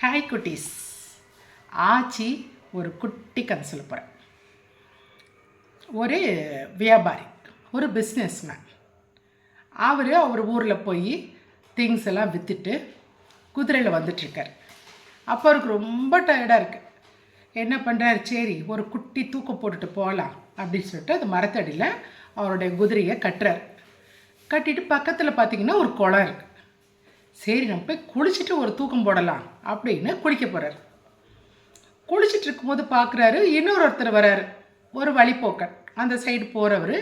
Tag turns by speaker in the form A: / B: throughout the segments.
A: Hi குட்டீஸ். ஆச்சி ஒரு குட்டி கதை சொல்ல போகிறேன். ஒரு வியாபாரி, ஒரு பிஸ்னஸ்மேன். அவர் ஊரில் போய் திங்ஸ் எல்லாம் விற்றுட்டு குதிரையில் வந்துட்டுருக்கார். அப்போ அவருக்கு ரொம்ப டயர்டாக இருக்குது. என்ன பண்ணுறாரு, சரி ஒரு குட்டி தூக்கம் போட்டுட்டு போகலாம் அப்படின்னு சொல்லிட்டு அது மரத்தடியில் அவருடைய குதிரையை கட்டுறார். கட்டிட்டு பக்கத்தில் பார்த்திங்கன்னா ஒரு குளம் இருக்குது. சரி நம்ம போய் குளிச்சுட்டு ஒரு தூக்கம் போடலாம் அப்படின்னு குளிக்க போகிறார். குளிச்சுட்டு இருக்கும்போது பார்க்குறாரு, ஒருத்தர் வர்றாரு, ஒரு வழிப்போக்கன். அந்த சைடு போகிறவர்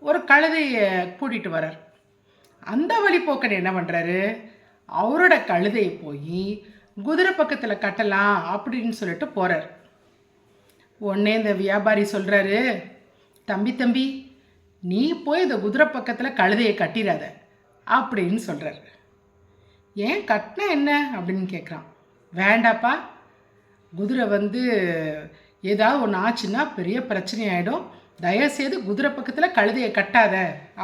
A: ஒரு கழுதையை கூட்டிகிட்டு வர்றார். அந்த வழிப்போக்கன் என்ன பண்ணுறாரு, அவரோட கழுதையை போய் குதிரை பக்கத்தில் கட்டலாம் அப்படின்னு சொல்லிட்டு போகிறார். உடனே இந்த வியாபாரி சொல்கிறாரு, தம்பி நீ போய் இந்த குதிரை பக்கத்தில் கழுதையை கட்டிடாத அப்படின்னு சொல்கிறார். ஏன் கட்டினா என்ன அப்படின்னு கேட்குறான். வேண்டாப்பா, குதிரை ஏதாவது ஒன்று ஆச்சுன்னா பெரிய பிரச்சனை ஆகிடும், தயவுசெய்து குதிரை பக்கத்தில் கழுதையை கட்டாத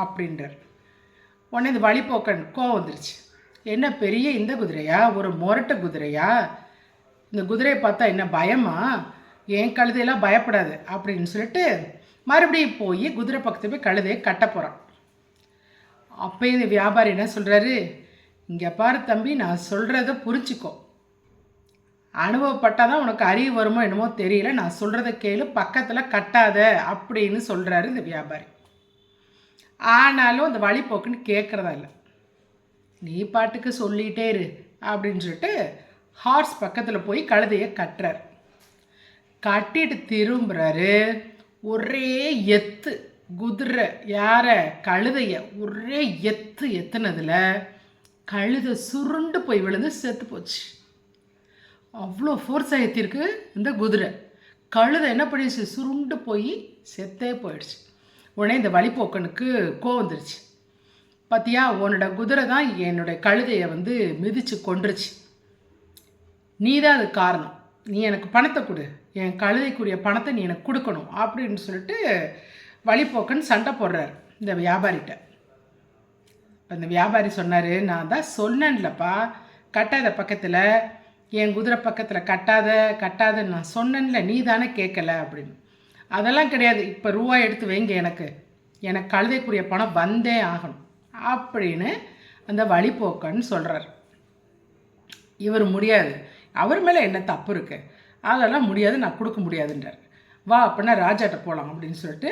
A: அப்படின்றார். உடனே இந்த வழிப்போக்கன் கோவம் வந்துருச்சு. என்ன பெரிய இந்த குதிரையா, ஒரு முரட்டு குதிரையா, இந்த குதிரையை பார்த்தா என்ன பயமா, என் கழுதையெல்லாம் பயப்படாது அப்படின்னு சொல்லிட்டு மறுபடியும் போய் குதிரை பக்கத்தில் போய் கழுதையை கட்ட போகிறான். அப்போ இந்த வியாபாரி என்ன சொல்கிறாரு, இங்கே பாரு தம்பி, நான் சொல்கிறத புரிஞ்சுக்கோ, அனுபவப்பட்டால் தான் உனக்கு அறிவு வருமோ என்னமோ தெரியல, நான் சொல்கிறத கேளு, பக்கத்தில் கட்டாத அப்படின்னு சொல்கிறாரு இந்த வியாபாரி. ஆனாலும் அந்த வழிப்போக்குன்னு கேட்குறதா இல்லை. நீ பாட்டுக்கு சொல்லிகிட்டே இரு அப்படின்னு சொல்லிட்டு ஹார்ஸ் பக்கத்தில் போய் கழுதையை கட்டுறார். கட்டிட்டு திரும்புகிறாரு. ஒரே எத்து குதிரை யாரை, கழுதைய ஒரே எத்துனதில் கழுதை சுருண்டு போய் விழுந்து செத்து போச்சு. அவ்வளோ ஃபோர்ஸாக ஏற்றிருக்கு இந்த குதிரை. கழுதை என்ன பண்ணிடுச்சு, சுருண்டு போய் செத்தே போயிடுச்சு. உடனே இந்த வழிப்போக்கனுக்கு கோவம் வந்துருச்சு. பார்த்தியா, உன்னோட குதிரை தான் என்னுடைய கழுதையை மிதித்து கொன்றுச்சு, நீ தான் அது காரணம், நீ எனக்கு பணத்தை கொடு, என் கழுதைக்குரிய பணத்தை நீ எனக்கு கொடுக்கணும் அப்படின்னு சொல்லிட்டு வழிப்போக்கன் சண்டை போடுறார் இந்த வியாபாரிகிட்ட. அந்த வியாபாரி சொன்னார், நான் தான் சொன்னேன்லப்பா கட்டாத பக்கத்தில், என் குதிரை பக்கத்தில் கட்டாதன்னு நான் சொன்னேன்ல, நீ தானே கேட்கல அப்படின்னு. அதெல்லாம் கிடையாது, இப்போ ரூபாய் எடுத்து வைங்க, எனக்கு கழுதைக்குரிய பணம் வந்தே ஆகணும் அப்படின்னு அந்த வழிப்போக்கன்னு சொல்கிறார். இவர் முடியாது, அவர் மேலே என்ன தப்பு இருக்குது, அதெல்லாம் முடியாது, நான் கொடுக்க முடியாதுன்றார். வா அப்படின்னா ராஜாட்ட போகலாம் அப்படின்னு சொல்லிட்டு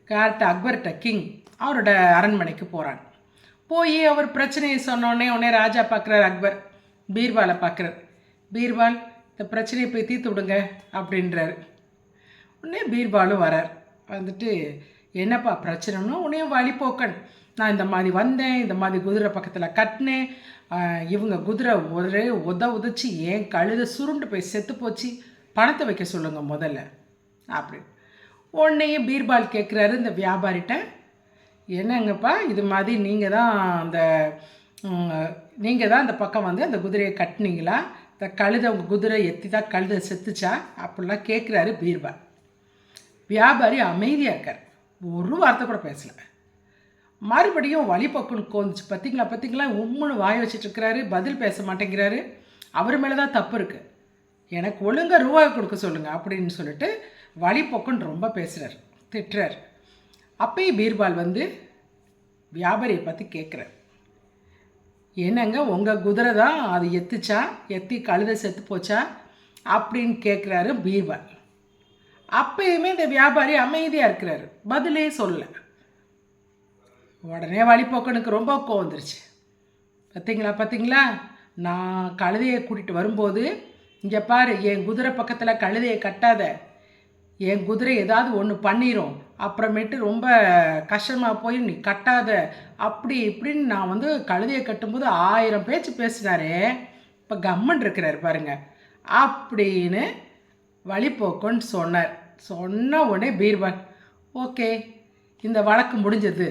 A: கரெக்டாக அக்பர்கிட்ட, கிங் அவரோட அரண்மனைக்கு போகிறாங்க. போய் அவர் பிரச்சனையை உடனே ராஜா பார்க்குறார், அக்பர் பீர்பாலை பார்க்குறார். பீர்பால், இந்த பிரச்சனையை போய் தீர்த்து விடுங்க அப்படின்றாரு. உடனே பீர்பாலும் வரார். என்னப்பா பிரச்சனைன்னு. உடனே வழிப்போக்கன், நான் இந்த மாதிரி வந்தேன், இந்த மாதிரி குதிரை பக்கத்தில் கட்டினேன், இவங்க குதிரை ஒரே உதச்சி என் கழுதை சுருண்டு போய் செத்து போச்சு, பணத்தை வைக்க சொல்லுங்கள் முதல்ல அப்படின்னு. உடனே பீர்பால் கேட்குறாரு இந்த வியாபாரிகிட்ட, என்னங்கப்பா இது மாதிரி நீங்கள் தான் அந்த பக்கம் அந்த குதிரையை கட்டினீங்களா, இந்த கழுதை உங்கள் குதிரை எத்தி தான் கழுதை செத்துச்சா அப்படிலாம் கேட்குறாரு பீர்பால். வியாபாரி அமைதியாக இருக்கார், ஒரு வார்த்தை கூட பேசலை. மறுபடியும் வழிப்போக்குன்னு கோந்துச்சு. பார்த்தீங்களா உம்முன்னு வாய வச்சிட்ருக்கிறாரு, பதில் பேச மாட்டேங்கிறாரு, அவர் மேலே தான் தப்பு இருக்குது, எனக்கு ஒழுங்காக ரூபாய் கொடுக்க சொல்லுங்கள் அப்படின்னு சொல்லிட்டு வழிப்போக்குன்னு ரொம்ப பேசுகிறார், திட்டுறார். அப்பயும் பீர்பால் வியாபாரியை பற்றி கேட்குறார், என்னங்க உங்கள் குதிரை தான் அது எத்தி கழுதை செத்து போச்சா அப்படின்னு கேட்குறாரு பீர்பால். அப்பயுமே இந்த வியாபாரி அமைதியாக இருக்கிறாரு, பதிலே சொல்லலை. உடனே வழிப்போக்கனுக்கு ரொம்ப கோவம் வந்துருச்சு. பார்த்தீங்களா நான் கழுதையை கூட்டிகிட்டு வரும்போது, இங்கே பாரு, என் குதிரை பக்கத்தில் கழுதையை கட்டாத, என் குதிரை ஏதாவது ஒன்று பண்ணிடும், அப்புறமேட்டு ரொம்ப கஷ்டமாக போய் நீ கட்டாத அப்படி இப்படின்னு நான் கழுதையை கட்டும்போது 1000 பேச்சு பேசினாரே, இப்போ கம்மன் இருக்கிறார் பாருங்க அப்படின்னு வழிப்போக்குன்னு சொன்னார். சொன்ன உடனே பீர்பால், ஓகே இந்த வழக்கு முடிஞ்சது,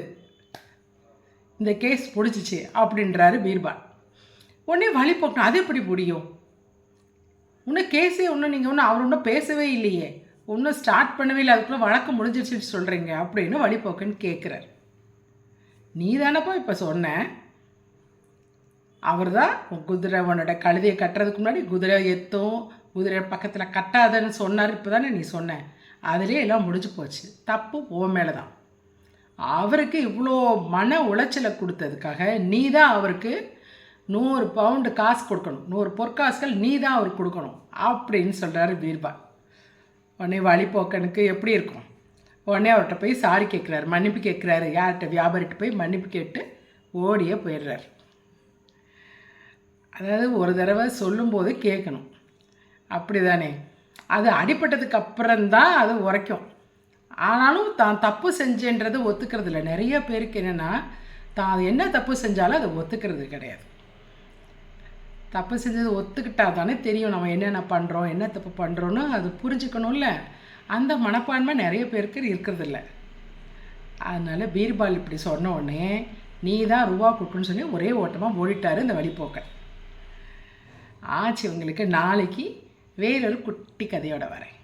A: இந்த கேஸ் முடிச்சிச்சு அப்படின்றாரு பீர்பால். உடனே வழிப்போக்கணும், அது எப்படி முடியும், இன்னும் கேஸே நீங்கள் அவர் ஒன்றும் பேசவே இல்லையே, ஒன்றும் ஸ்டார்ட் பண்ணவே இல்லை, அதுக்குள்ளே வழக்கு முடிஞ்சிருச்சுன்னு சொல்கிறீங்க அப்படின்னு வழிப்போக்குன்னு கேட்குறார். நீ தானப்பா இப்போ சொன்ன, அவர் தான் குதிரை உன்னோட கழுதையை கட்டுறதுக்கு முன்னாடி குதிரை எத்தும் குதிரை பக்கத்தில் கட்டாதன்னு சொன்னார். இப்போ தானே நீ சொன்ன, அதிலே எல்லாம் முடிஞ்சு போச்சு. தப்பு ஓ மேலே தான். அவருக்கு இவ்வளோ மன உளைச்சலை கொடுத்ததுக்காக நீ தான் அவருக்கு 100 பவுண்டு காசு கொடுக்கணும், 100 பொற்காசுகள் நீ தான் அவருக்கு கொடுக்கணும் அப்படின்னு சொல்கிறாரு பீர்பால். உடனே வழிபோக்கனுக்கு எப்படி இருக்கும்? உடனே அவர்கிட்ட போய் சாரி கேட்குறாரு, மன்னிப்பு கேட்குறாரு. யார்கிட்ட? வியாபாரிகிட்ட போய் மன்னிப்பு கேட்டு ஓடியே போயிடுறாரு. அதாவது ஒரு தடவை சொல்லும்போது கேட்கணும், அப்படி தானே? அது அடிப்பட்டதுக்கு அப்புறம்தான் அது உரைக்கும். ஆனாலும் தான் தப்பு செஞ்சேன்றதை ஒத்துக்கிறது இல்லை. நிறைய பேருக்கு என்னென்னா, தான் என்ன தப்பு செஞ்சாலும் அதை ஒத்துக்கிறது கிடையாது. தப்பு செஞ்சது ஒத்துக்கிட்டா தானே தெரியும் நம்ம என்னென்ன பண்ணுறோம், என்ன தப்பு பண்ணுறோன்னு அது புரிஞ்சுக்கணும்ல. அந்த மனப்பான்மை நிறைய பேருக்கு இருக்கிறதில்ல. அதனால் பீர்பால் இப்படி சொன்ன உடனே நீ தான் ரூபா கொடுக்குன்னு சொல்லி ஒரே ஓட்டமாக ஓடிட்டார் இந்த வழிபோக்க. ஆச்சு. உங்களுக்கு நாளைக்கு வேறொரு குட்டி கதையோடு வரேன்.